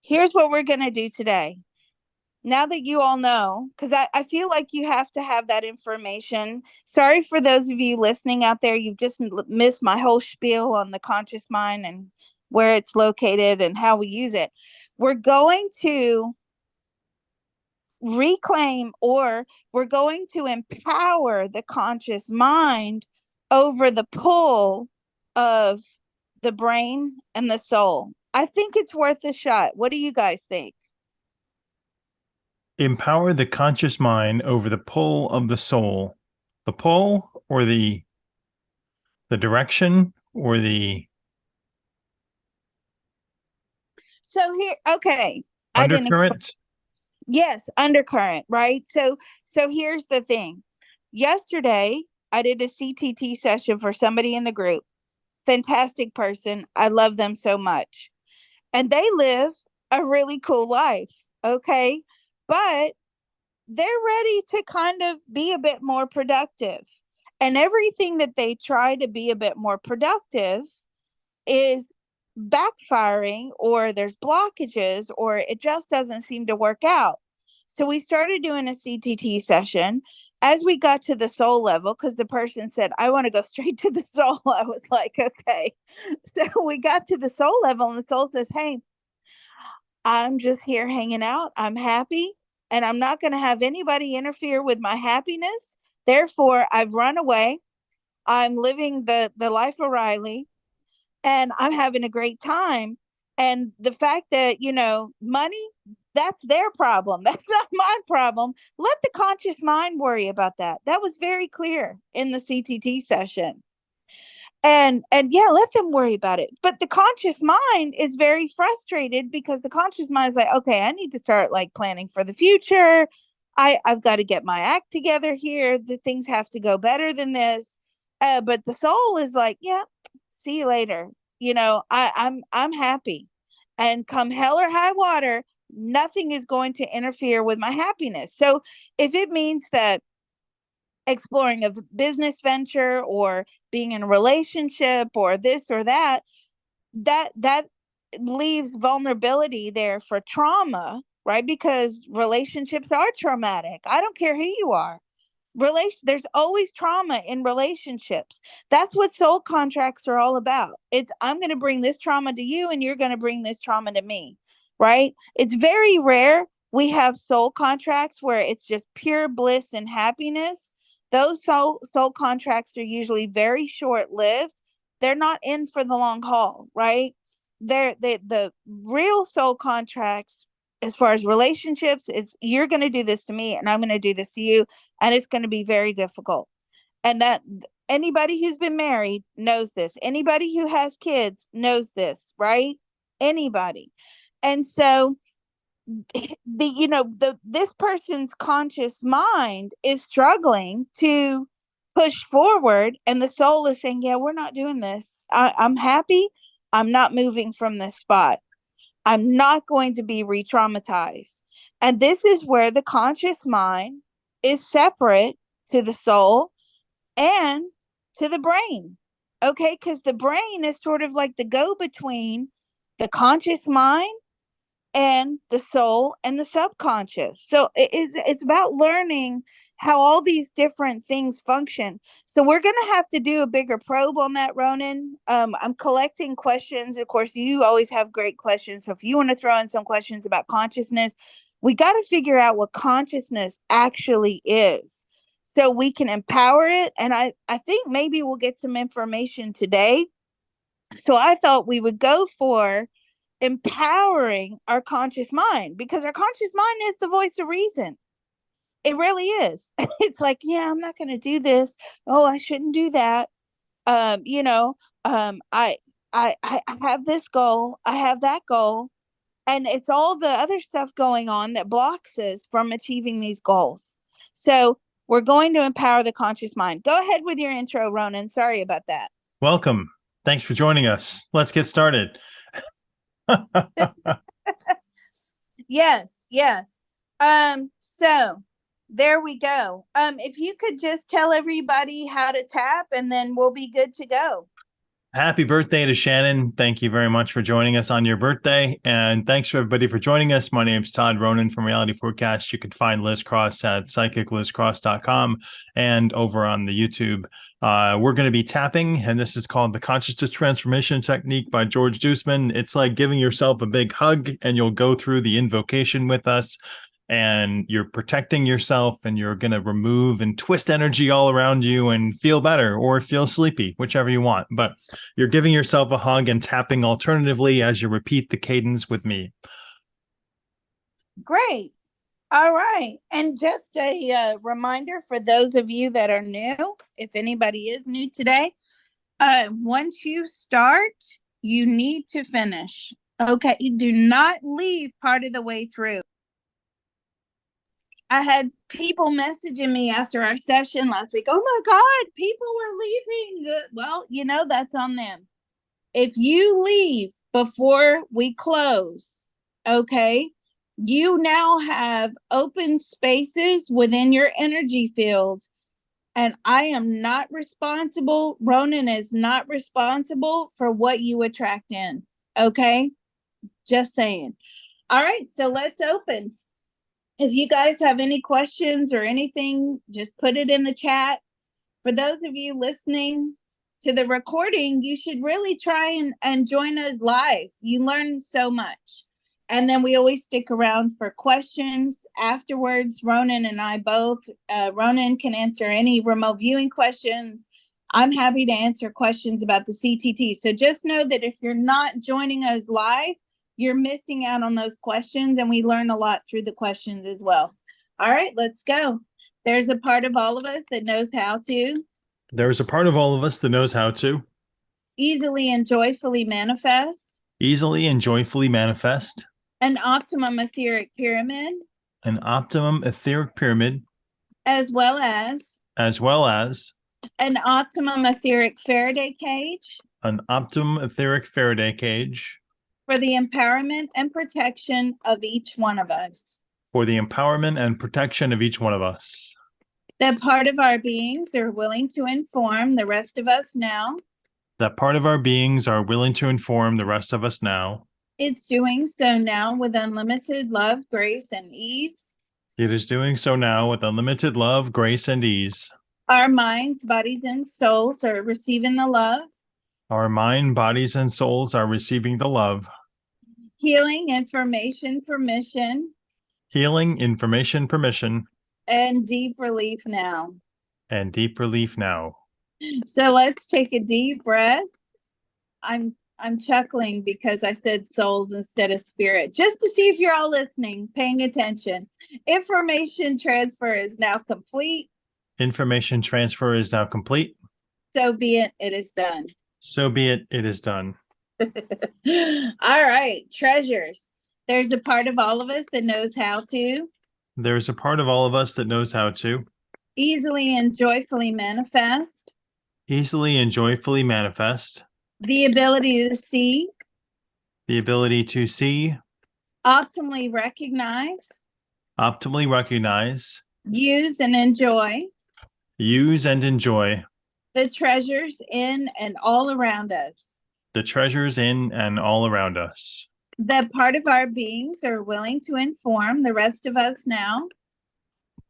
Here's what we're going to do today. Now that you all know, because I feel like you have to have that information. Sorry for those of you listening out there. You've just missed my whole spiel on the conscious mind and where it's located and how we use it. We're going to reclaim, or we're going to empower the conscious mind over the pull of the brain and the soul. I think it's worth a shot. What do you guys think? Empower the conscious mind over the pull of the soul. The pull, or the direction, or the So here, okay, I didn't undercurrent. Yes, undercurrent, right? So here's the thing. Yesterday, I did a CTT session for somebody in the group. Fantastic person. I love them so much. And they live a really cool life, okay? But they're ready to kind of be a bit more productive. And everything that they try to be a bit more productive is backfiring, or there's blockages, or it just doesn't seem to work out. So we started doing a CTT session. As we got to the soul level, because the person said, I want to go straight to the soul, I was like, okay. So we got to the soul level, and the soul says, hey, I'm just here hanging out. I'm happy, and I'm not going to have anybody interfere with my happiness. Therefore, I've run away. I'm living the life of Riley, and I'm having a great time. And the fact that, money, that's their problem. That's not my problem. Let the conscious mind worry about that. That was very clear in the CTT session. And yeah, let them worry about it. But the conscious mind is very frustrated, because the conscious mind is like, okay, I need to start like planning for the future. I've got to get my act together here. The things have to go better than this. But the soul is like, yeah, see you later. I'm happy, and come hell or high water, nothing is going to interfere with my happiness. So if it means that exploring a business venture, or being in a relationship, or this or that, that leaves vulnerability there for trauma, right? Because relationships are traumatic. I don't care who you are. There's always trauma in relationships. That's what soul contracts are all about. It's, I'm going to bring this trauma to you, and you're going to bring this trauma to me, right? It's very rare we have soul contracts where it's just pure bliss and happiness. Those soul contracts are usually very short lived. They're not in for the long haul, right? The real soul contracts, as far as relationships, is you're going to do this to me, and I'm going to do this to you, and it's going to be very difficult. And that anybody who's been married knows this. Anybody who has kids knows this, right? Anybody. And so this person's conscious mind is struggling to push forward, and the soul is saying, yeah, we're not doing this. I'm happy. I'm not moving from this spot. I'm not going to be re-traumatized. And this is where the conscious mind is separate to the soul and to the brain. Okay, because the brain is sort of like the go-between the conscious mind and the soul and the subconscious. So it's about learning how all these different things function. So we're going to have to do a bigger probe on that, Ronan. I'm collecting questions. Of course, you always have great questions. So if you want to throw in some questions about consciousness, we got to figure out what consciousness actually is, so we can empower it. And I think maybe we'll get some information today. So I thought we would go for empowering our conscious mind, because our conscious mind is the voice of reason. It really is. It's like, yeah, I'm not going to do this. Oh, I shouldn't do that. I have this goal. I have that goal. And it's all the other stuff going on that blocks us from achieving these goals. So we're going to empower the conscious mind. Go ahead with your intro, Ronan. Sorry about that. Welcome. Thanks for joining us. Let's get started. Yes, yes. So there we go. If you could just tell everybody how to tap and then we'll be good to go. Happy birthday to Shannon. Thank you very much for joining us on your birthday. And thanks for everybody for joining us. My name's Todd Ronan from Reality Forecast. You can find Liz Cross at psychiclizcross.com and over on the YouTube. We're going to be tapping, and this is called the Consciousness Transformation Technique by George Dusman. It's like giving yourself a big hug, and you'll go through the invocation with us. And you're protecting yourself, and you're going to remove and twist energy all around you and feel better or feel sleepy, whichever you want. But you're giving yourself a hug and tapping alternatively as you repeat the cadence with me. Great. All right. And just a reminder for those of you that are new, if anybody is new today, once you start, you need to finish. Okay. You do not leave part of the way through. I had people messaging me after our session last week. Oh my God, people were leaving. Well, that's on them. If you leave before we close, okay, you now have open spaces within your energy field. And I am not responsible. Ronan is not responsible for what you attract in. Okay. Just saying. All right. So let's open. If you guys have any questions or anything, just put it in the chat. For those of you listening to the recording, you should really try and join us live. You learn so much. And then we always stick around for questions afterwards. Ronan and I both. Ronan can answer any remote viewing questions. I'm happy to answer questions about the CTT. So just know that if you're not joining us live, you're missing out on those questions, and we learn a lot through the questions as well. All right, let's go. There's a part of all of us that knows how to. There's a part of all of us that knows how to Easily and joyfully manifest. Easily and joyfully manifest. An optimum etheric pyramid. An optimum etheric pyramid. As well as. An optimum etheric Faraday cage. An optimum etheric Faraday cage. For the empowerment and protection of each one of us. For the empowerment and protection of each one of us. That part of our beings are willing to inform the rest of us now. That part of our beings are willing to inform the rest of us now. It's doing so now with unlimited love, grace, and ease. It is doing so now with unlimited love, grace, and ease. Our minds, bodies, and souls are receiving the love. Our mind, bodies, and souls are receiving the love. Healing, information, permission. Healing, information, permission. And deep relief now. And deep relief now. So let's take a deep breath. I'm chuckling because I said souls instead of spirit, just to see if you're all listening, paying attention. Information transfer is now complete. Information transfer is now complete. So be it, it is done. So be it, it is done. All right, treasures. There's a part of all of us that knows how to. There's a part of all of us that knows how to. Easily and joyfully manifest. Easily and joyfully manifest. The ability to see. The ability to see. Optimally recognize. Optimally recognize. Use and enjoy. Use and enjoy. The treasures in and all around us. The treasures in and all around us. That part of our beings are willing to inform the rest of us now.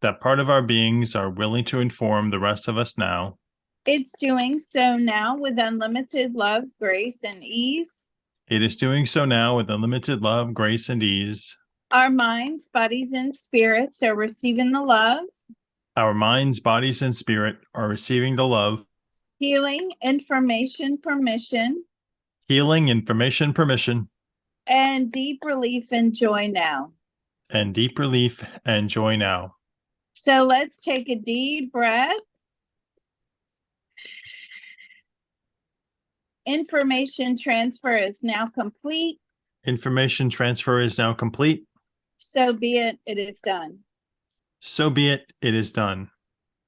That part of our beings are willing to inform the rest of us now. It's doing so now with unlimited love, grace, and ease. It is doing so now with unlimited love, grace, and ease. Our minds, bodies, and spirits are receiving the love. Our minds, bodies, and spirit are receiving the love. Healing, information, permission. Healing, information, permission. And deep relief and joy now. And deep relief and joy now. So let's take a deep breath. Information transfer is now complete. Information transfer is now complete. So be it, it is done. So be it, it is done.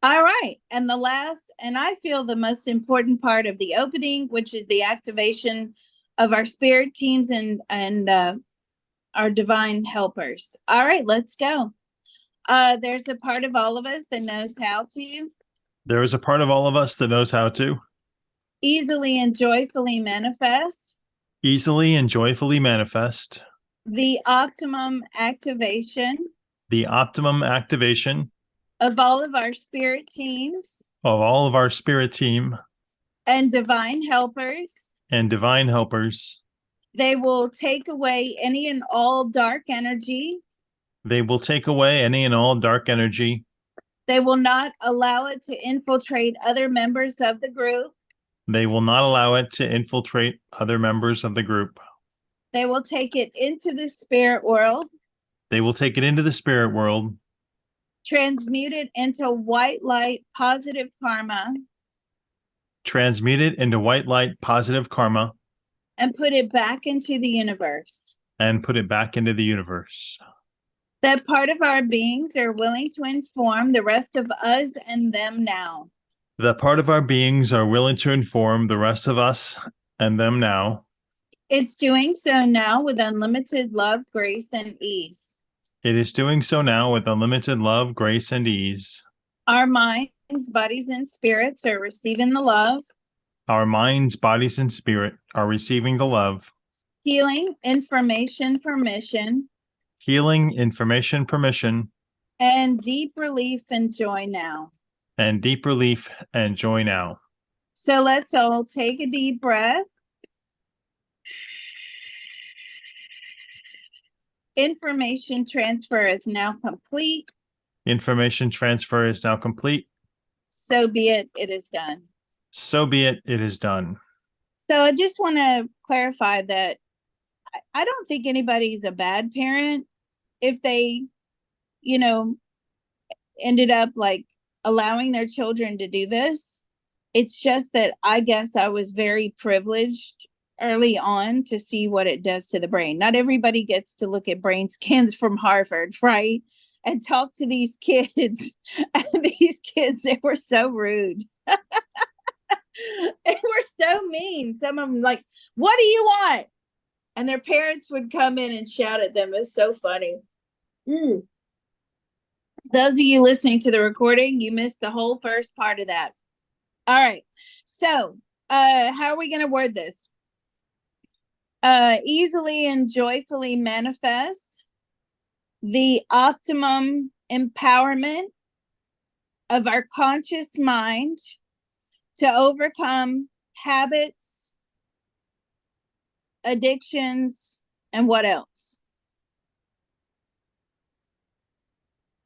All right. And the last, and I feel the most important part of the opening, which is the activation of our spirit teams and our divine helpers. All right, let's go. There's a part of all of us that knows how to There is a part of all of us that knows how to easily and joyfully manifest easily and joyfully manifest the optimum activation the optimum activation of all of our spirit teams of all of our spirit team and divine helpers. and divine helpers. They will take away any and all dark energy. They will take away any and all dark energy. They will not allow it to infiltrate other members of the group. They will not allow it to infiltrate other members of the group. They will take it into the spirit world, They will take it into the spirit world, transmute it into white light positive karma, transmute it into white light positive karma, and put it back into the universe. and put it back into the universe. That part of our beings are willing to inform the rest of us and them now. That part of our beings are willing to inform the rest of us and them now. It's doing so now with unlimited love, grace, and ease. It is doing so now with unlimited love, grace, and ease. Our minds, bodies, and spirits are receiving the love, Our minds, bodies, and spirit are receiving the love, healing, information, permission, healing, information, permission, and deep relief and joy now. and deep relief and joy now. So let's all take a deep breath. Information transfer is now complete. Information transfer is now complete. So be it, it is done. So be it, it is done. So I just want to clarify that I don't think anybody's a bad parent if they, ended up like allowing their children to do this. It's just that I guess I was very privileged early on to see what it does to the brain. Not everybody gets to look at brain scans from Harvard, right? And talk to these kids. And these kids, they were so rude. They were so mean. Some of them like, what do you want? And their parents would come in and shout at them. It's so funny. Those of you listening to the recording, you missed the whole first part of that. All right. So how are we going to word this? Easily and joyfully manifest the optimum empowerment of our conscious mind to overcome habits, addictions, and what else?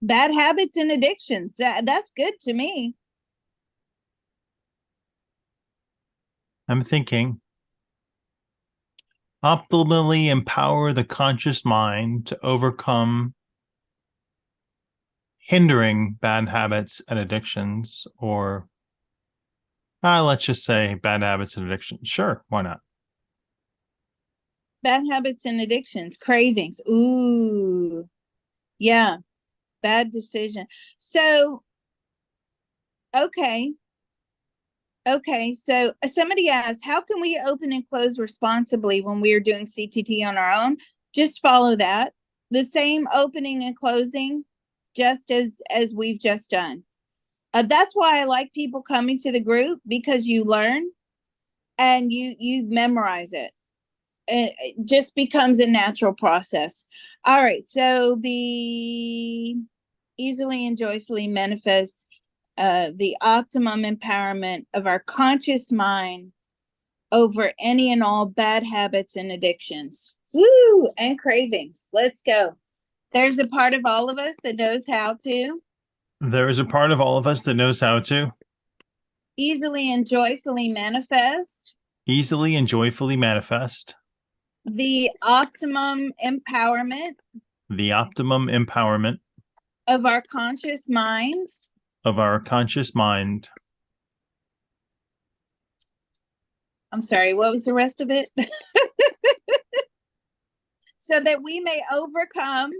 Bad habits and addictions. That's good to me. I'm thinking optimally empower the conscious mind to overcome hindering bad habits and addictions, or let's just say bad habits and addictions. Sure, why not? Bad habits and addictions, cravings. Ooh, yeah, bad decision. So, okay. So somebody asked, how can we open and close responsibly when we are doing CTT on our own? Just follow that. The same opening and closing, just as we've just done. That's why I like people coming to the group, because you learn and you memorize it. It just becomes a natural process. All right. So the easily and joyfully manifest the optimum empowerment of our conscious mind over any and all bad habits and addictions. Woo! And cravings. Let's go. There's a part of all of us that knows how to. There is a part of all of us that knows how to Easily and joyfully manifest. Easily and joyfully manifest. The optimum empowerment. The optimum empowerment. Of our conscious minds. Of our conscious mind. I'm sorry, what was the rest of it? So that we may overcome.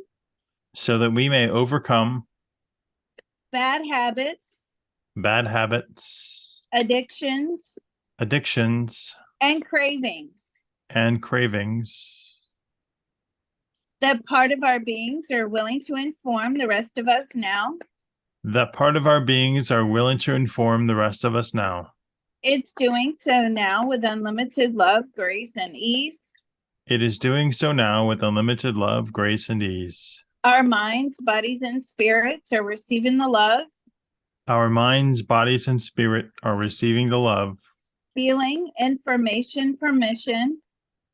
So that we may overcome. Bad habits. Bad habits. Addictions. Addictions. And cravings. And cravings. That part of our beings are willing to inform the rest of us now. That part of our beings are willing to inform the rest of us now. It's doing so now with unlimited love, grace, and ease. It is doing so now with unlimited love, grace, and ease. Our minds, bodies, and spirits are receiving the love. Our minds, bodies, and spirit are receiving the love. Healing, information, permission.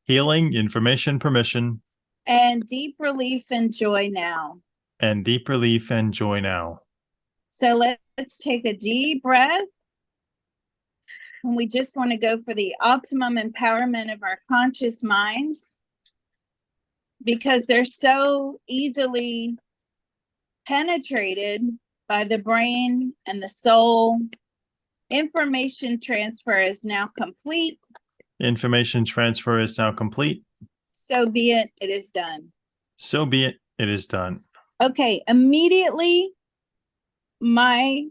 Healing, information, permission. And deep relief and joy now. And deep relief and joy now. So let's take a deep breath. And we just want to go for the optimum empowerment of our conscious minds, because they're so easily penetrated by the brain and the soul. Information transfer is now complete. Information transfer is now complete. So be it, it is done. So be it, it is done. Okay, immediately my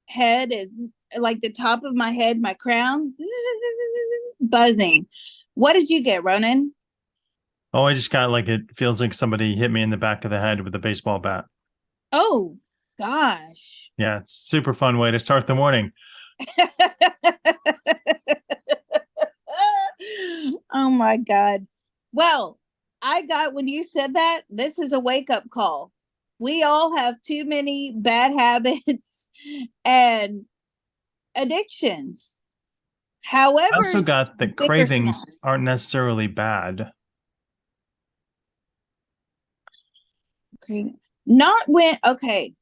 head is like the top of my head, my crown, buzzing. What did you get, Ronan? Oh, I just got like, it feels like somebody hit me in the back of the head with a baseball bat. Oh, gosh. Yeah, it's a super fun way to start the morning. Oh my God. Well, I got, when you said that, this is a wake-up call. We all have too many bad habits and addictions. However, I also got that cravings aren't necessarily bad. Okay. Not when, okay.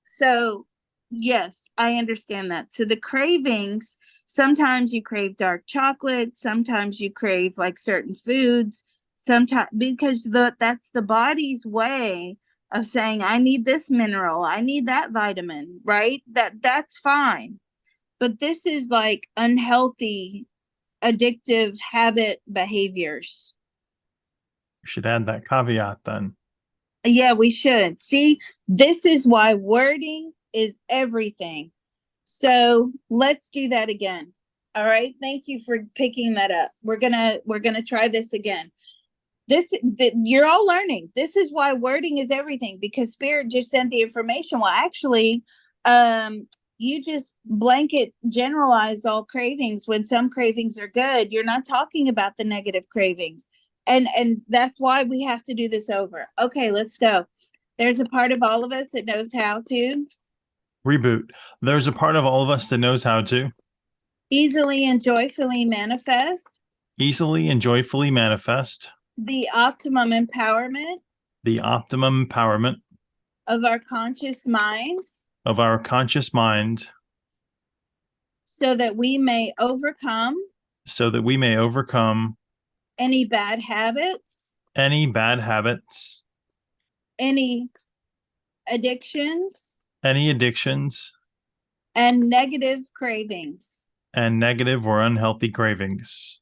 So, yes, I understand that. So the cravings, sometimes you crave dark chocolate, sometimes you crave like certain foods, sometimes because that's the body's way of saying, I need this mineral, I need that vitamin, right? That's fine. But this is like unhealthy, addictive habit behaviors. We should add that caveat then. Yeah, we should. See, this is why wording is everything. So let's do that again. All right. Thank you for picking that up. We're gonna try this again. You're all learning. This is why wording is everything, because Spirit just sent the information. Well, actually, you just blanket generalize all cravings. When some cravings are good, you're not talking about the negative cravings. And that's why we have to do this over. Okay, let's go. There's a part of all of us that knows how to Reboot. There's a part of all of us that knows how to easily and joyfully manifest easily and joyfully manifest the optimum empowerment of our conscious minds, of our conscious mind, so that we may overcome any bad habits, any addictions, and negative cravings and negative or unhealthy cravings.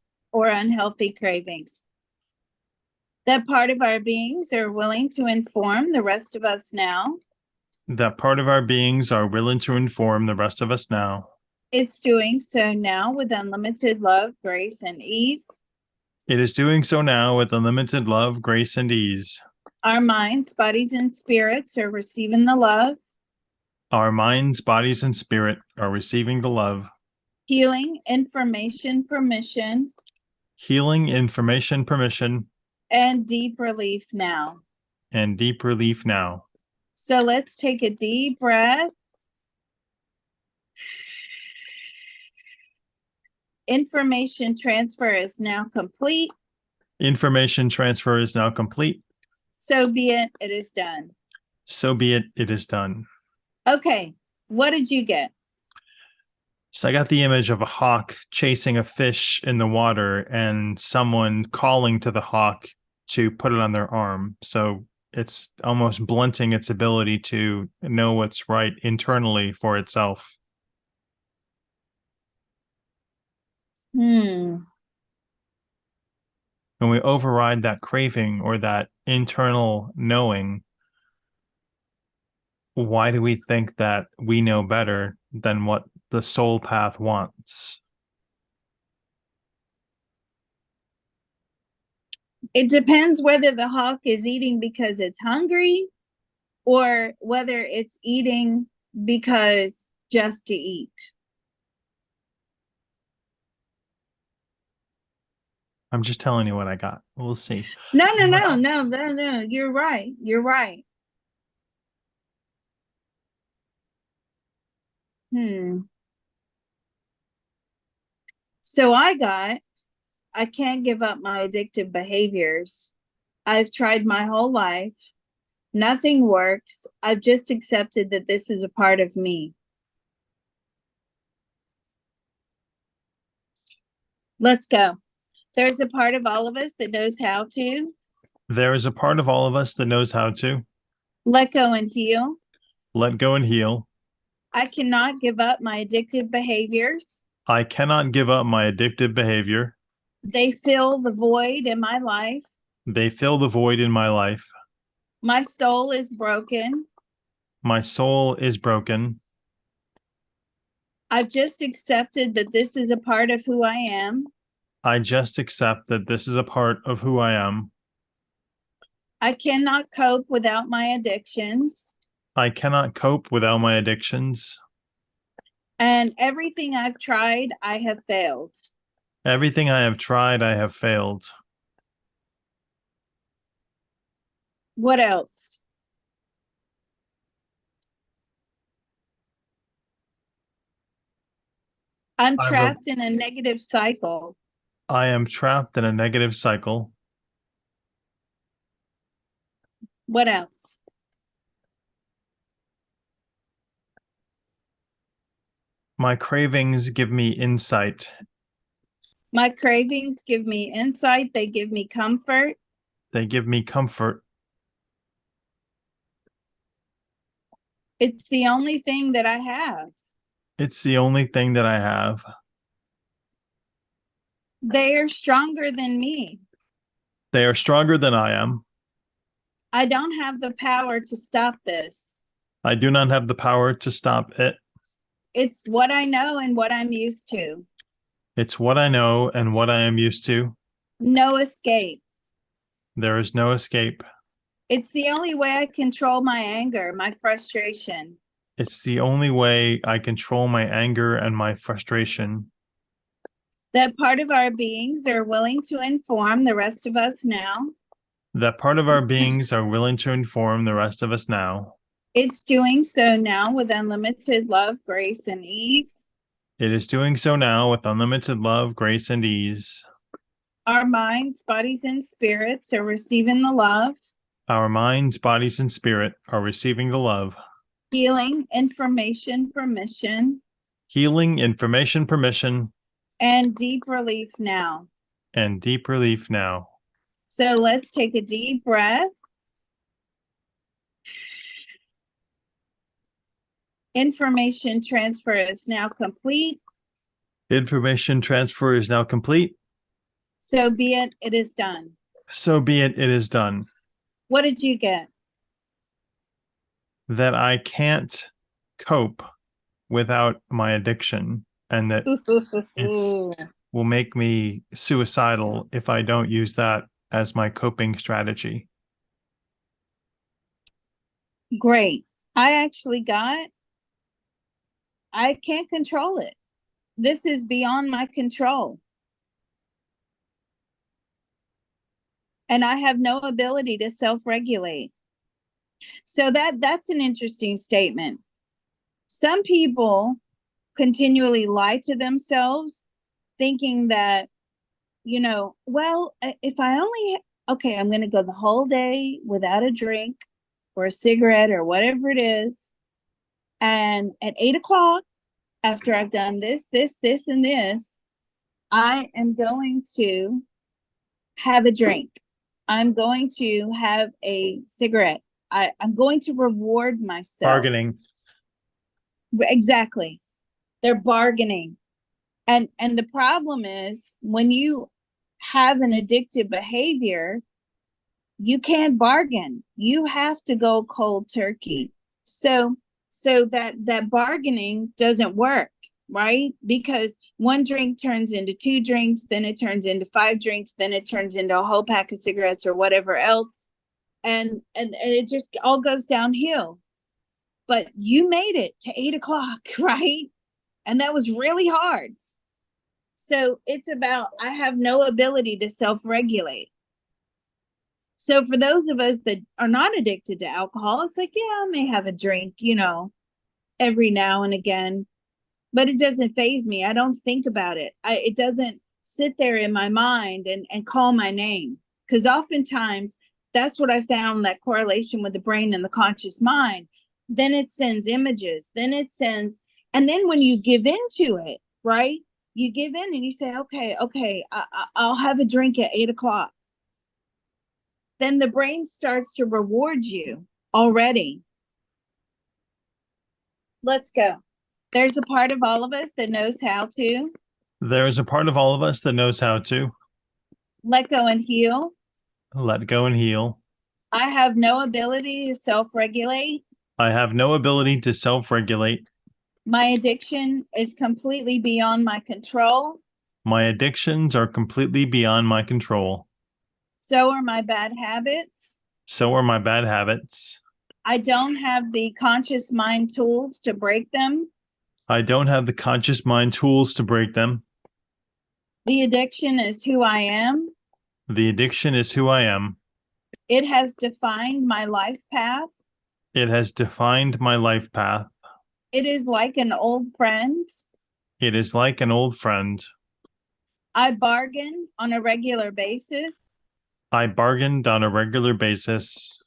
That part of our beings are willing to inform the rest of us now. That part of our beings are willing to inform the rest of us now. It's doing so now with unlimited love, grace, and ease. It is doing so now with unlimited love, grace, and ease. Our minds, bodies, and spirits are receiving the love. Our minds, bodies, and spirit are receiving the love. Healing, information, permission. Healing, information, permission. And deep relief now. And deep relief now. So let's take a deep breath. Information transfer is now complete. Information transfer is now complete. So be it, it is done. So be it, it is done. Okay, what did you get? So I got the image of a hawk chasing a fish in the water and someone calling to the hawk to put it on their arm. So it's almost blunting its ability to know what's right internally for itself. When we override that craving or that internal knowing, why do we think that we know better than what the soul path wants? It depends whether the hawk is eating because it's hungry or whether it's eating because just to eat. I'm just telling you what I got. We'll see. No, no, What no, else? no, no, no. You're right. You're right. Hmm. So I can't give up my addictive behaviors. I've tried my whole life. Nothing works. I've just accepted that this is a part of me. Let's go. There's a part of all of us that knows how to There is a part of all of us that knows how to let go and heal. let go and heal. I cannot give up my addictive behaviors. I cannot give up my addictive behavior. They fill the void in my life. They fill the void in my life. My soul is broken. My soul is broken. I've just accepted that this is a part of who I am. I just accept that this is a part of who I am. I cannot cope without my addictions. I cannot cope without my addictions. And everything I've tried, I have failed. Everything I have tried, I have failed. What else? I'm trapped in a negative cycle. I am trapped in a negative cycle. What else? My cravings give me insight. My cravings give me insight. They give me comfort. They give me comfort. It's the only thing that I have. It's the only thing that I have. They are stronger than me. They are stronger than I am. I don't have the power to stop this. I do not have the power to stop it. It's what I know and what I'm used to. It's what I know and what I am used to. No escape. There is no escape. It's the only way I control my anger, my frustration. It's the only way I control my anger and my frustration. That part of our beings are willing to inform the rest of us now. That part of our beings are willing to inform the rest of us now. It's doing so now with unlimited love, grace, and ease. It is doing so now with unlimited love, grace, and ease. Our minds, bodies, and spirits are receiving the love. Our minds, bodies, and spirit are receiving the love. Healing, information, permission. Healing, information, permission. And deep relief now. And deep relief now. So let's take a deep breath. Information transfer is now complete. Information transfer is now complete. So be it, it is done. So be it, it is done. What did you get? That I can't cope without my addiction, and that it will make me suicidal if I don't use that as my coping strategy. Great. I actually got, I can't control it. This is beyond my control. And I have no ability to self-regulate. So that's an interesting statement. Some people continually lie to themselves, thinking that, well, if I only, okay, I'm going to go the whole day without a drink or a cigarette or whatever it is. And at 8 o'clock, after I've done this, and this, I am going to have a drink. I'm going to have a cigarette. I'm going to reward myself. Bargaining. Exactly. They're bargaining. And the problem is when you have an addictive behavior, you can't bargain. You have to go cold turkey. So that bargaining doesn't work. right? Because one drink turns into 2 drinks, then it turns into 5 drinks, then it turns into a whole pack of cigarettes or whatever else. And it just all goes downhill. But you made it to 8 o'clock, right? And that was really hard. So it's about, I have no ability to self-regulate. So for those of us that are not addicted to alcohol, it's like, yeah, I may have a drink, every now and again, but it doesn't faze me. I don't think about it. It doesn't sit there in my mind and call my name. Because oftentimes that's what I found, that correlation with the brain and the conscious mind. Then it sends images, and then when you give into it, right? You give in and you say, okay, I'll have a drink at 8 o'clock. Then the brain starts to reward you already. Let's go. There's a part of all of us that knows how to There's a part of all of us that knows how to let go and heal. let go and heal. I have no ability to self-regulate. I have no ability to self-regulate. My addiction is completely beyond my control. My addictions are completely beyond my control. So are my bad habits. So are my bad habits. I don't have the conscious mind tools to break them. I don't have the conscious mind tools to break them. The addiction is who I am. The addiction is who I am. It has defined my life path. It has defined my life path. It is like an old friend. It is like an old friend. I bargain on a regular basis. I bargained on a regular basis.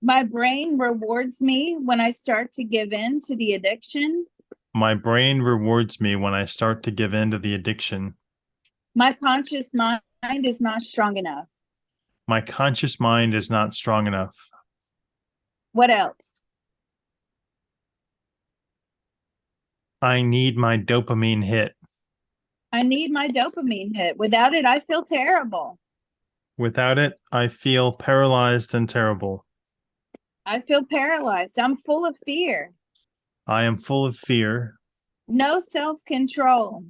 My brain rewards me when I start to give in to the addiction. My brain rewards me when I start to give in to the addiction. My conscious mind is not strong enough. My conscious mind is not strong enough. What else? I need my dopamine hit. I need my dopamine hit. Without it, I feel terrible. Without it, I feel paralyzed and terrible. I feel paralyzed. I'm full of fear. I am full of fear. No self-control.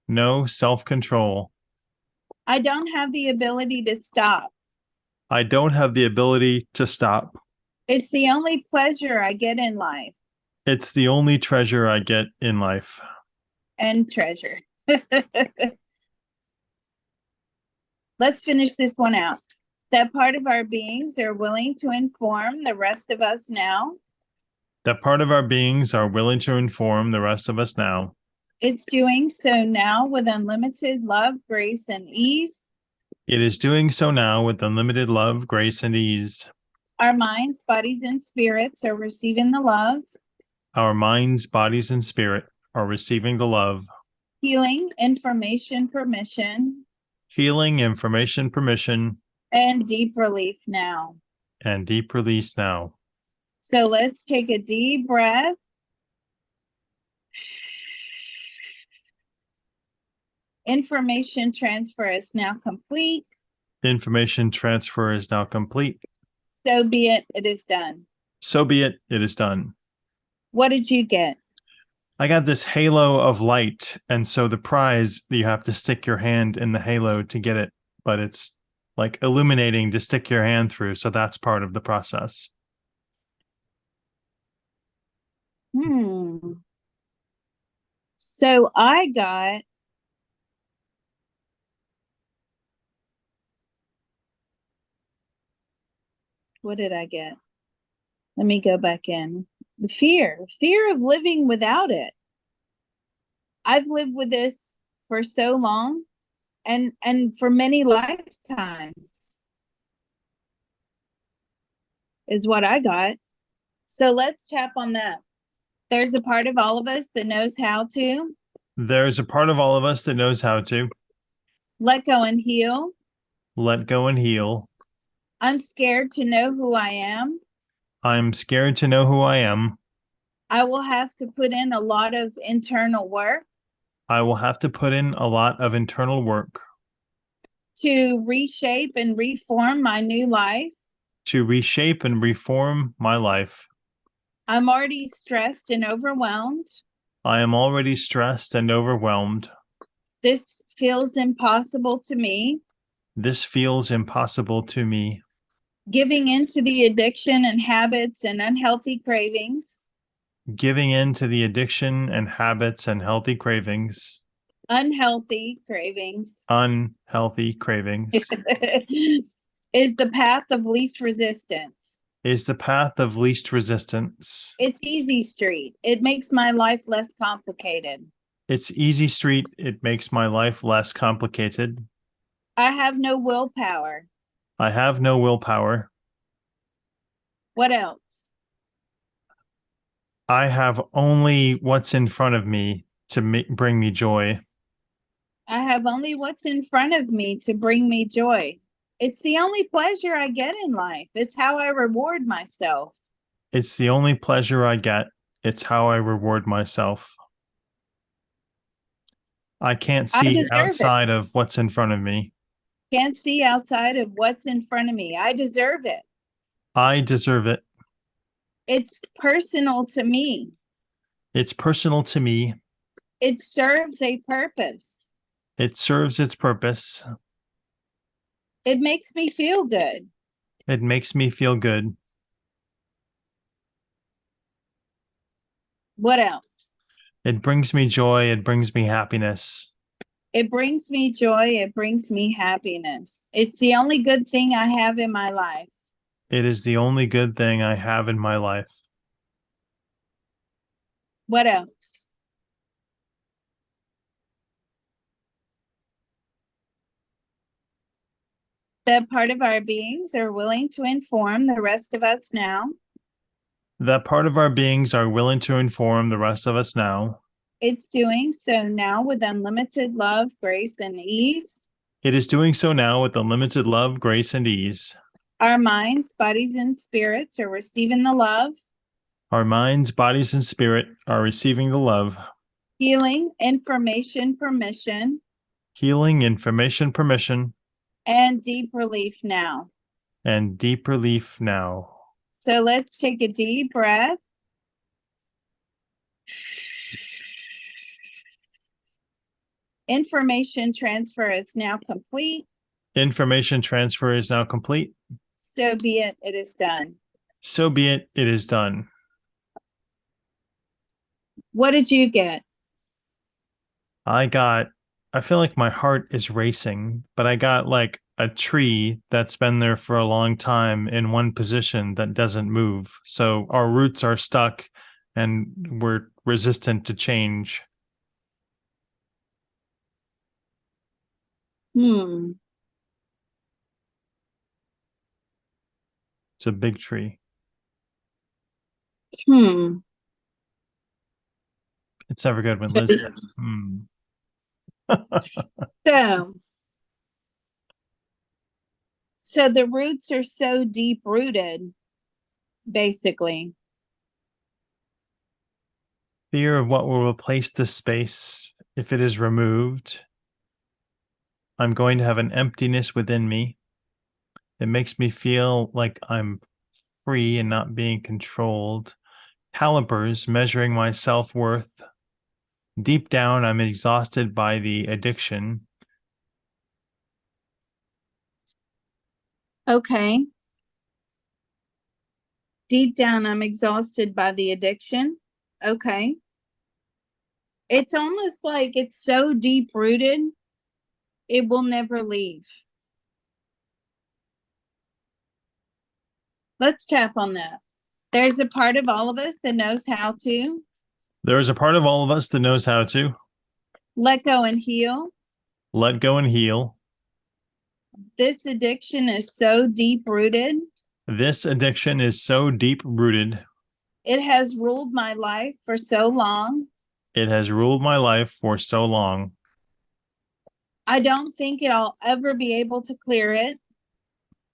No self-control. I don't have the ability to stop. I don't have the ability to stop. It's the only pleasure I get in life. It's the only treasure I get in life. And treasure. Let's finish this one out. That part of our beings are willing to inform the rest of us now. That part of our beings are willing to inform the rest of us now. It's doing so now with unlimited love, grace, and ease. It is doing so now with unlimited love, grace, and ease. Our minds, bodies, and spirits are receiving the love. Our minds, bodies, and spirit are receiving the love. Healing, information, permission. Healing, information, permission. And deep relief now. And deep release now. So let's take a deep breath. Information transfer is now complete. Information transfer is now complete. So be it, it is done. So be it, it is done. What did you get? I got this halo of light, and so the prize, you have to stick your hand in the halo to get it, but it's like illuminating to stick your hand through, so that's part of the process. So I got what did I get? Let me go back in. The fear of living without it. I've lived with this for so long and for many lifetimes is what I got. So let's tap on that. There's a part of all of us that knows how to. There's a part of all of us that knows how to. Let go and heal. Let go and heal. I'm scared to know who I am. I'm scared to know who I am. I will have to put in a lot of internal work. I will have to put in a lot of internal work. To reshape and reform my new life. To reshape and reform my life. I'm already stressed and overwhelmed. I am already stressed and overwhelmed. This feels impossible to me. This feels impossible to me. Giving in to the addiction and habits and unhealthy cravings. Giving in to the addiction and habits and healthy cravings. Unhealthy cravings. Unhealthy cravings. Is the path of least resistance. Is the path of least resistance. It's easy street. It makes my life less complicated. It's easy street. It makes my life less complicated. I have no willpower. I have no willpower. What else? I have only what's in front of me to bring me joy. I have only what's in front of me to bring me joy. It's the only pleasure I get in life. It's how I reward myself. It's the only pleasure I get. It's how I reward myself. I can't see outside of what's in front of me. Can't see outside of what's in front of me. I deserve it. I deserve it. It's personal to me. It's personal to me. It serves a purpose. It serves its purpose. It makes me feel good. It makes me feel good. What else? It brings me joy. It brings me happiness. It brings me joy. It brings me happiness. It's the only good thing I have in my life. It is the only good thing I have in my life. What else? That part of our beings are willing to inform the rest of us now. That part of our beings are willing to inform the rest of us now. It's doing so now with unlimited love, grace, and ease. It is doing so now with unlimited love, grace, and ease. Our minds, bodies, and spirits are receiving the love. Our minds, bodies, and spirit are receiving the love. Healing, information, permission. Healing, information, permission. And deep relief now. And deep relief now. So let's take a deep breath. Information transfer is now complete. Information transfer is now complete. So be it, it is done. So be it, it is done. What did you get? I feel like my heart is racing, but I got like a tree that's been there for a long time in one position that doesn't move. So our roots are stuck and we're resistant to change. It's a big tree. It's never good when Liz says, So the roots are so deep rooted, basically. Fear of what will replace the space if it is removed. I'm going to have an emptiness within me. It makes me feel like I'm free and not being controlled. Calipers measuring my self-worth. Deep down, I'm exhausted by the addiction. Okay. Deep down, I'm exhausted by the addiction. Okay. It's almost like it's so deep rooted, it will never leave. Let's tap on that. There's a part of all of us that knows how to. There is a part of all of us that knows how to. Let go and heal. Let go and heal. This addiction is so deep rooted. This addiction is so deep rooted. It has ruled my life for so long. It has ruled my life for so long. I don't think I'll ever be able to clear it.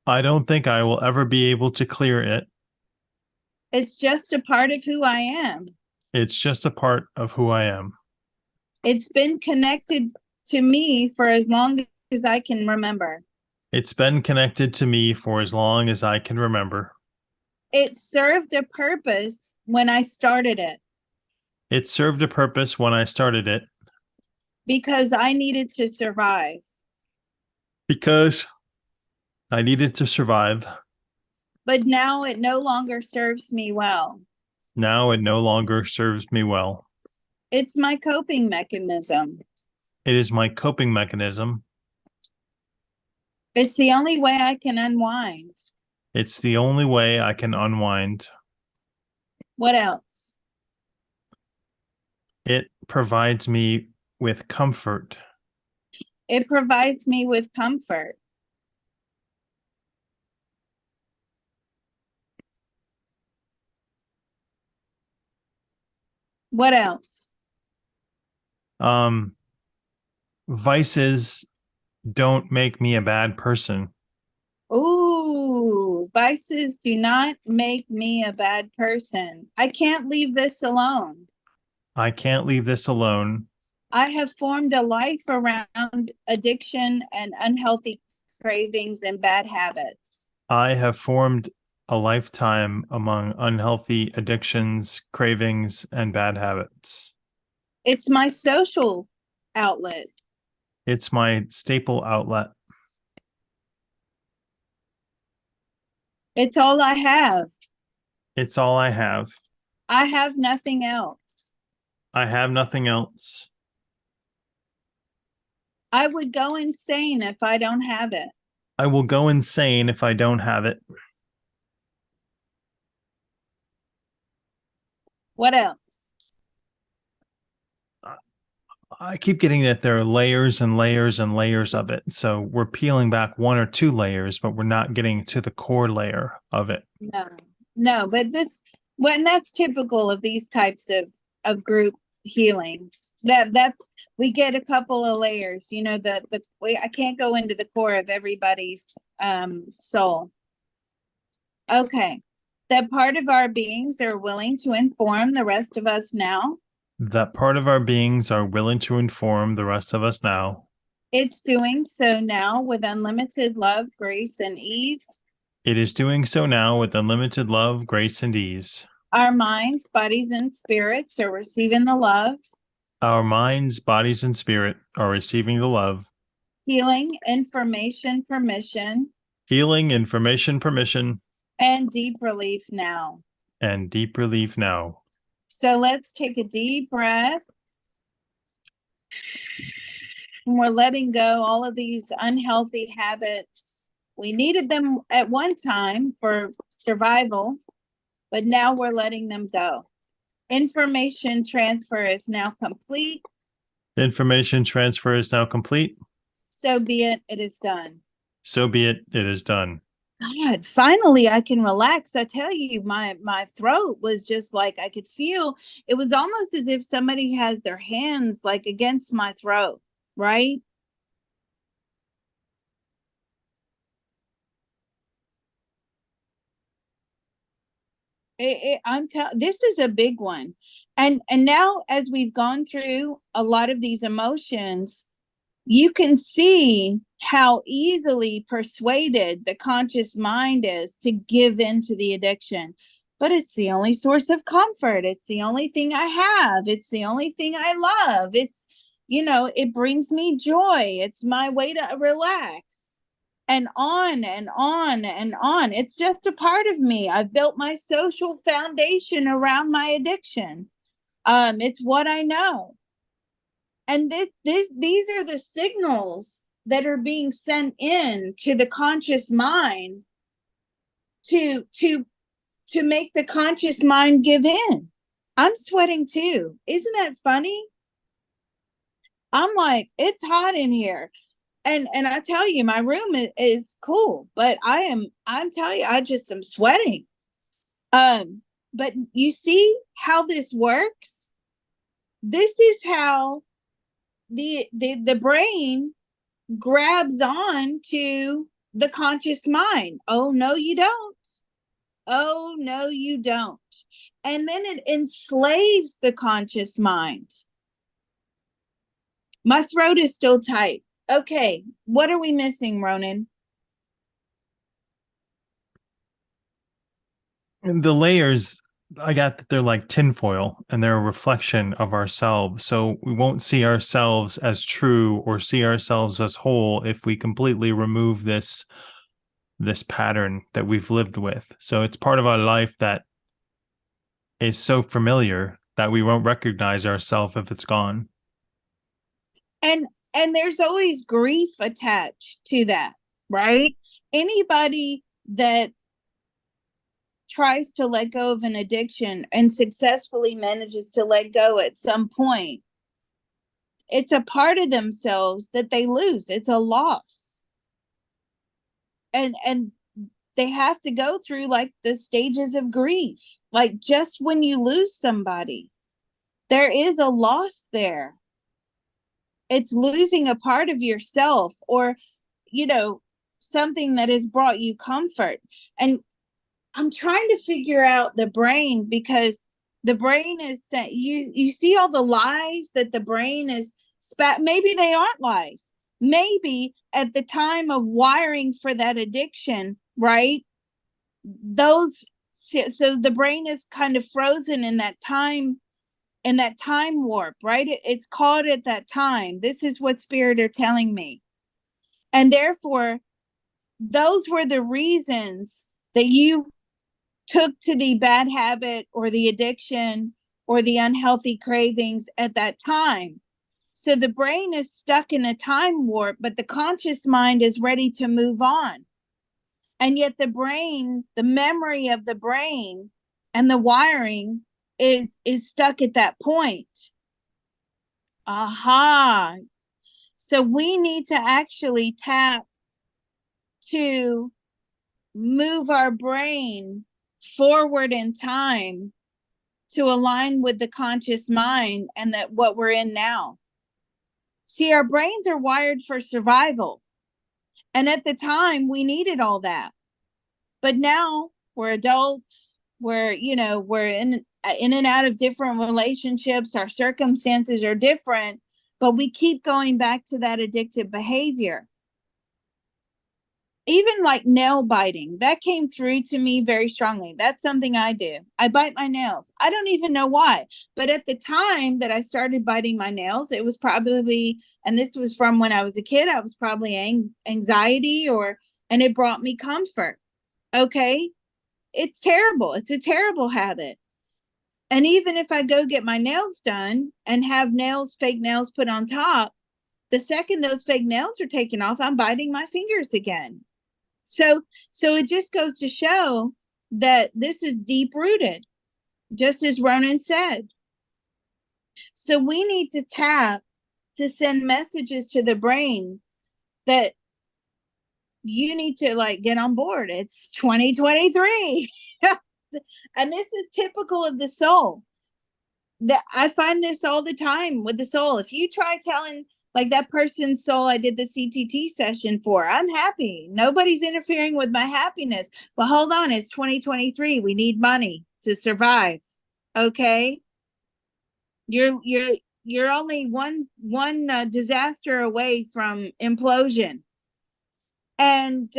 I don't think I will ever be able to clear it. It's just a part of who I am. It's just a part of who I am. It's been connected to me for as long as I can remember. It's been connected to me for as long as I can remember. It served a purpose when I started it. It served a purpose when I started it because I needed to survive. because I needed to survive. But now it no longer serves me well. Now it no longer serves me well. It's my coping mechanism. It is my coping mechanism. It's the only way I can unwind. It's the only way I can unwind. What else? It provides me with comfort. It provides me with comfort. What else? Vices don't make me a bad person. Ooh, vices do not make me a bad person. I can't leave this alone. I can't leave this alone. I have formed a life around addiction and unhealthy cravings and bad habits. I have formed a lifetime among unhealthy addictions, cravings, and bad habits. It's my social outlet. It's my staple outlet. It's all I have. It's all I have. I have nothing else. I have nothing else. I would go insane if I don't have it. I will go insane if I don't have it. What else? I keep getting that there are layers and layers and layers of it. So we're peeling back one or two layers, but we're not getting to the core layer of it. No, but when that's typical of these types of group healings. That's we get a couple of layers. You know, I can't go into the core of everybody's soul. Okay, that part of our beings are willing to inform the rest of us now. That part of our beings are willing to inform the rest of us now. It's doing so now with unlimited love, grace, and ease. It is doing so now with unlimited love, grace, and ease. Our minds, bodies, and spirits are receiving the love. Our minds, bodies, and spirit are receiving the love. Healing, information, permission. Healing, information, permission. And deep relief now. And deep relief now. So let's take a deep breath. And we're letting go all of these unhealthy habits. We needed them at one time for survival, but now we're letting them go. Information transfer is now complete. Information transfer is now complete. So be it, it is done. So be it, it is done. God, finally I can relax. I tell you, my throat was just like I could feel it was almost as if somebody has their hands like against my throat, right? This is a big one. And now as we've gone through a lot of these emotions, you can see how easily persuaded the conscious mind is to give in to the addiction. But it's the only source of comfort. It's the only thing I have. It's the only thing I love. It's, it brings me joy. It's my way to relax. And on and on and on. It's just a part of me. I've built my social foundation around my addiction. It's what I know. And these are the signals that are being sent in to the conscious mind to make the conscious mind give in. I'm sweating too. Isn't that funny? I'm like, it's hot in here. And I tell you, my room is cool, but I'm telling you, I just am sweating. But you see how this works? This is how the brain grabs on to the conscious mind. Oh, no, you don't. Oh, no, you don't. And then it enslaves the conscious mind. My throat is still tight. Okay, what are we missing, Ronan? And the layers I got that they're like tinfoil and they're a reflection of ourselves. So we won't see ourselves as true or see ourselves as whole if we completely remove this pattern that we've lived with. So it's part of our life that is so familiar that we won't recognize ourselves if it's gone. And there's always grief attached to that, right? Anybody that tries to let go of an addiction and successfully manages to let go at some point, it's a part of themselves that they lose. It's a loss. And they have to go through like the stages of grief. Like just when you lose somebody, there is a loss there. It's losing a part of yourself, or something that has brought you comfort. And I'm trying to figure out the brain, because the brain is that you see all the lies that the brain is maybe they aren't lies. Maybe at the time of wiring for that addiction, right? Those so the brain is kind of frozen in that time, in that time warp, right? It's called at that time. This is what spirit are telling me. And therefore, those were the reasons that you took to the bad habit or the addiction or the unhealthy cravings at that time. So the brain is stuck in a time warp, but the conscious mind is ready to move on. And yet the brain, the memory of the brain and the wiring is stuck at that point. Aha. So we need to actually tap to move our brain forward in time to align with the conscious mind and that what we're in now. See, our brains are wired for survival. And at the time, we needed all that. But now we're adults. We're in and out of different relationships. Our circumstances are different, but we keep going back to that addictive behavior. Even like nail biting, that came through to me very strongly. That's something I do. I bite my nails. I don't even know why. But at the time that I started biting my nails, it was probably, and this was from when I was a kid, I was probably anxiety, and it brought me comfort. Okay. It's terrible. It's a terrible habit. And even if I go get my nails done and have fake nails put on top, the second those fake nails are taken off, I'm biting my fingers again. So it just goes to show that this is deep rooted, just as Ronan said. So we need to tap to send messages to the brain that you need to like get on board. It's 2023. And this is typical of the soul. That I find this all the time with the soul. If you try telling like that person's soul I did the CTT session for, I'm happy. Nobody's interfering with my happiness. But hold on, it's 2023. We need money to survive. Okay? You're only one disaster away from implosion. And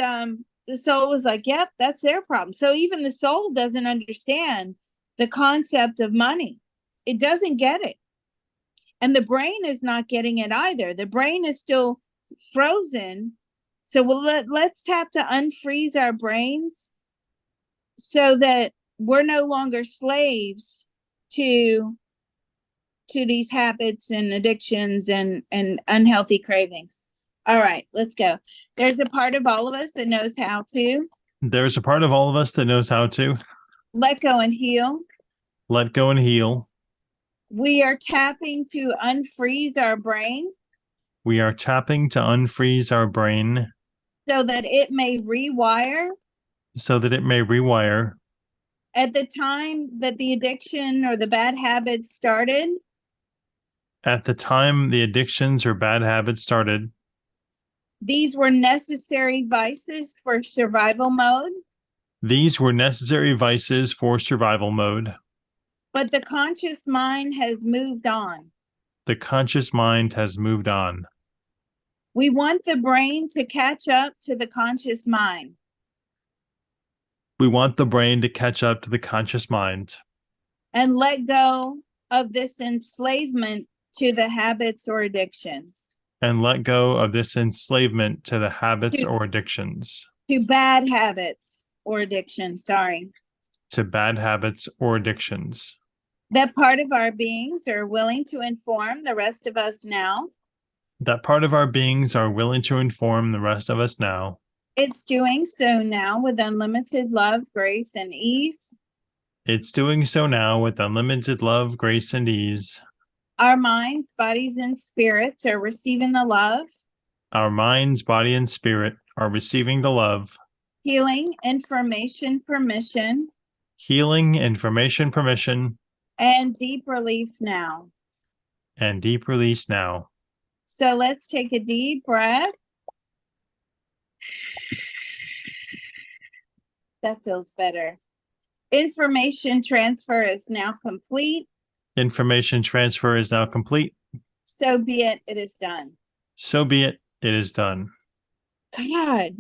the soul was like, yep, that's their problem. So even the soul doesn't understand the concept of money. It doesn't get it. And the brain is not getting it either. The brain is still frozen. So let's tap to unfreeze our brains so that we're no longer slaves to these habits and addictions and unhealthy cravings. All right, let's go. There's a part of all of us that knows how to. There's a part of all of us that knows how to Let go and heal. let go and heal. We are tapping to unfreeze our brain We are tapping to unfreeze our brain so that it may rewire so that it may rewire. at the time that the addiction or the bad habits started. At the time the addictions or bad habits started, These were necessary vices for survival mode, these were necessary vices for survival mode. but the conscious mind has moved on. The conscious mind has moved on. We want the brain to catch up to the conscious mind. We want the brain to catch up to the conscious mind. and let go of this enslavement to the habits or addictions. And let go of this enslavement to the habits To, or addictions. to bad habits or addictions, sorry. To bad habits or addictions. That part of our beings are willing to inform the rest of us now. That part of our beings are willing to inform the rest of us now. It's doing so now with unlimited love, grace, and ease. It's doing so now with unlimited love, grace, and ease. Our minds, bodies, and spirits are receiving the love, Our minds, body, and spirit are receiving the love, healing, information, permission, healing, information, permission, and deep relief now. and deep release now. So let's take a deep breath. That feels better. Information transfer is now complete. Information transfer is now complete. So be it, it is done. So be it, it is done. God,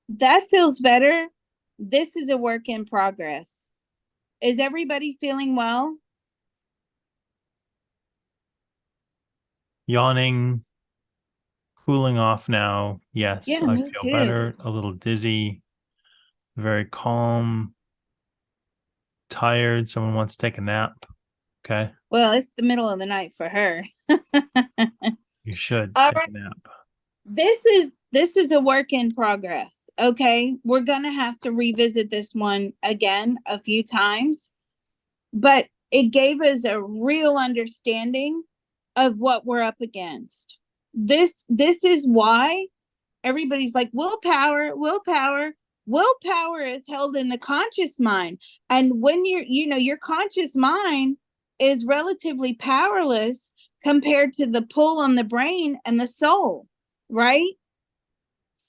that feels better. This is a work in progress. Is everybody feeling well? Yawning, cooling off now. Yes, Yeah, I me feel too. better, a little dizzy, very calm, tired. Someone wants to take a nap. Okay. Well, it's the middle of the night for her. You should All take right. a nap. This is a work in progress. Okay. We're gonna have to revisit this one again a few times, but it gave us a real understanding of what we're up against. This is why everybody's like willpower, willpower. Willpower is held in the conscious mind. And when your conscious mind is relatively powerless compared to the pull on the brain and the soul, right?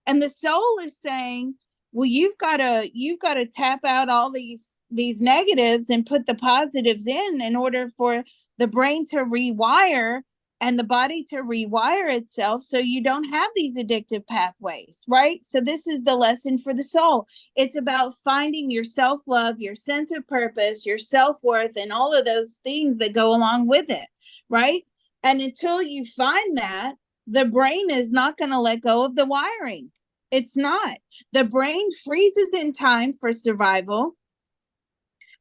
And the soul is saying, well, you've got to tap out all these negatives and put the positives in order for the brain to rewire and the body to rewire itself so you don't have these addictive pathways, right? So this is the lesson for the soul. It's about finding your self-love, your sense of purpose, your self-worth, and all of those things that go along with it, right? And until you find that, the brain is not going to let go of the wiring. It's not. The brain freezes in time for survival.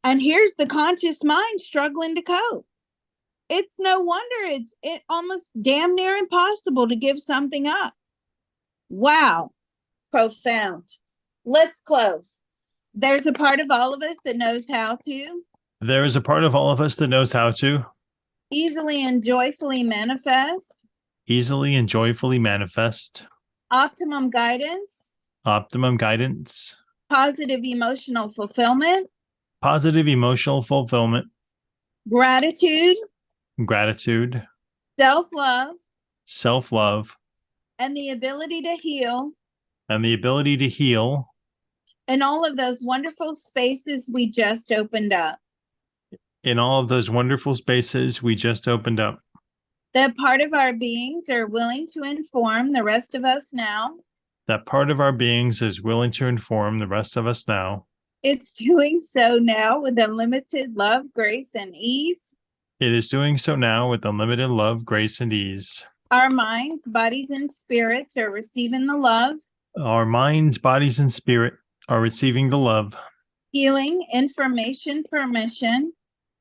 And here's the conscious mind struggling to cope. It's no wonder it almost damn near impossible to give something up. Wow. Profound. Let's close. There's a part of all of us that knows how to There is a part of all of us that knows how to easily and joyfully manifest easily and joyfully manifest optimum guidance, optimum guidance, positive emotional fulfillment, positive emotional fulfillment, gratitude, gratitude, self-love, self-love, and the ability to heal and the ability to heal in all of those wonderful spaces we just opened up. in all of those wonderful spaces we just opened up. That part of our beings are willing to inform the rest of us now. That part of our beings is willing to inform the rest of us now. It's doing so now with unlimited love, grace, and ease. It is doing so now with unlimited love, grace, and ease. Our minds, bodies, and spirits are receiving the love, Our minds, bodies, and spirit are receiving the love, healing, information, permission,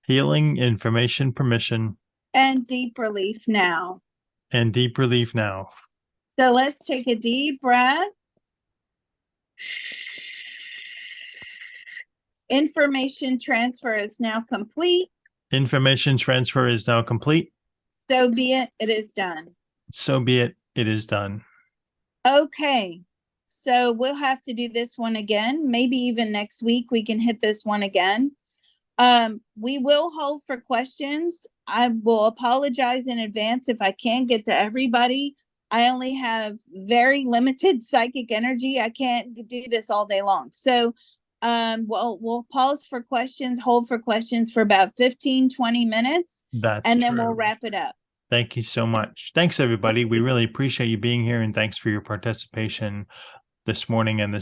healing, information, permission, and deep relief now. and deep relief now. So let's take a deep breath. Information transfer is now complete. Information transfer is now complete. So be it, it is done. So be it, it is done. Okay, so we'll have to do this one again. Maybe even next week we can hit this one again. We will hold for questions. I will apologize in advance if I can't get to everybody. I only have very limited psychic energy. I can't do this all day long. So we'll pause for questions, hold for questions for about 15-20 minutes. That's and then true. we'll wrap it up. Thank you so much. Thanks, everybody. We really appreciate you being here, and thanks for your participation this morning and this